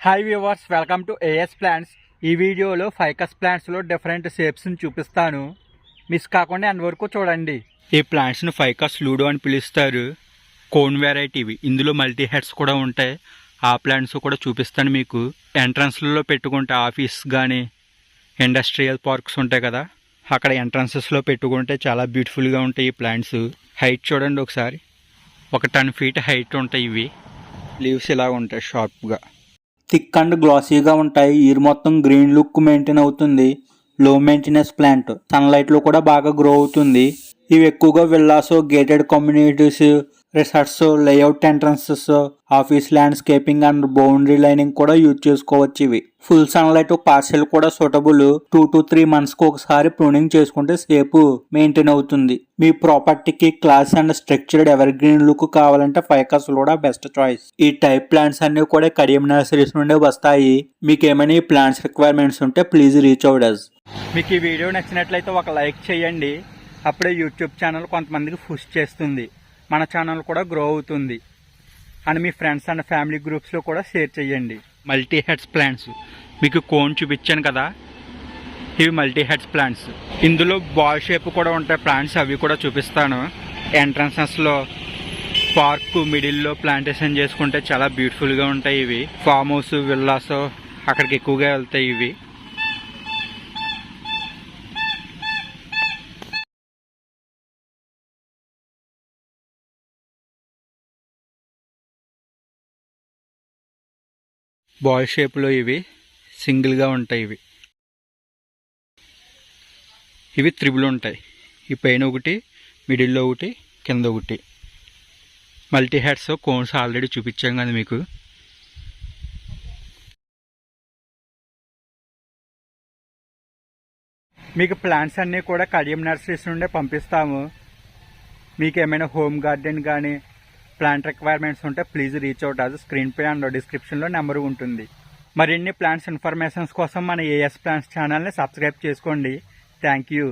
Hi viewers, welcome to AS plants. ఈ వీడియోలో Ficus ప్లాంట్స్లో different షేప్స్ని చూపిస్తాను. మిస్ కాకుండా ఎండ్ వరకు చూడండి. ఈ ప్లాంట్స్ను ఫైకస్ లూడో అని పిలుస్తారు. కోన్ వెరైటీవి. ఇందులో మల్టీ హెడ్స్ కూడా ఉంటాయి. ఆ ప్లాంట్స్ కూడా చూపిస్తాను మీకు. ఎంట్రన్స్లలో పెట్టుకుంటే ఆఫీస్ కానీ ఇండస్ట్రియల్ పార్క్స్ ఉంటాయి కదా, అక్కడ ఎంట్రన్సెస్లో పెట్టుకుంటే చాలా బ్యూటిఫుల్గా ఉంటాయి ఈ ప్లాంట్స్. హైట్ చూడండి ఒకసారి, ఒక 10 feet హైట్ ఉంటాయి ఇవి. లీవ్స్ ఇలా ఉంటాయి షార్ప్గా, థిక్ అండ్ గ్లాసీగా ఉంటాయి. ఇయర్ మొత్తం గ్రీన్ లుక్ మెయింటైన్ అవుతుంది. లో మెయింటెనెన్స్ ప్లాంట్, సన్లైట్ లో కూడా బాగా గ్రో అవుతుంది. ఇవి ఎక్కువగా villas, gated communities, resorts, layout entrances, office landscaping and boundary lining కూడా యూజ్ చేసుకోవచ్చు. ఇవి ఫుల్ సన్లైట్ పార్సెల్ కూడా సూటబుల్. 2 to 3 months కు ఒకసారి ప్రూనింగ్ చేసుకుంటే సేపు మెయింటైన్ అవుతుంది. మీ ప్రాపర్టీకి class and structured ever green look కావాలంటే ఫైకస్ కూడా బెస్ట్ చాయిస్. ఈ టైప్ ప్లాంట్స్ అన్ని కూడా కడియం నర్సరీస్ నుండే వస్తాయి. మీకు ఏమైనా ఈ ప్లాంట్స్ రిక్వైర్మెంట్స్ ఉంటే ప్లీజ్ రీచ్ అవుట్ అస్. మీకు ఈ వీడియో నచ్చినట్లయితే ఒక లైక్ చేయండి. అప్పుడే యూట్యూబ్ ఛానల్ కొంతమందికి పుష్ చేస్తుంది, మన ఛానల్ కూడా గ్రో అవుతుంది. అండ్ మీ ఫ్రెండ్స్ అండ్ ఫ్యామిలీ గ్రూప్స్లో కూడా షేర్ చేయండి. మల్టీ హెడ్స్ ప్లాంట్స్ మీకు కోన్ చూపించాను కదా, ఇవి మల్టీ హెడ్స్ ప్లాంట్స్. ఇందులో బాల్ షేప్ కూడా ఉంటాయి ప్లాంట్స్, అవి కూడా చూపిస్తాను. ఎంట్రన్సెస్లో పార్క్ మిడిల్లో ప్లాంటేషన్ చేసుకుంటే చాలా బ్యూటిఫుల్గా ఉంటాయి ఇవి. ఫామ్ హౌస్, విల్లాస్ అక్కడికి ఎక్కువగా వెళ్తాయి ఇవి. బాల్ షేప్లో ఇవి సింగిల్గా ఉంటాయి. ఇవి త్రిబుల్ ఉంటాయి. ఈ పైన ఒకటి, మిడిల్లో ఒకటి, కింద ఒకటి. మల్టీ హెడ్స్ కోన్స్ ఆల్రెడీ చూపించాం కదా మీకు. మీకు ప్లాంట్స్ అన్నీ కూడా కడియం నర్సరీస్ నుండే పంపిస్తాము. మీకు ఏమైనా హోమ్ గార్డెన్ కానీ ప్లాంట్ రిక్వైర్మెంట్స్ ఉంటే ప్లీజ్ రీచ్ అవుట్. అది స్క్రీన్ పై అండ్ డిస్క్రిప్షన్లో నెంబర్ ఉంటుంది. మరిన్ని ప్లాంట్స్ ఇన్ఫర్మేషన్స్ కోసం మన ఏఎస్ ప్లాంట్స్ ఛానల్ని సబ్స్క్రైబ్ చేసుకోండి. Thank you.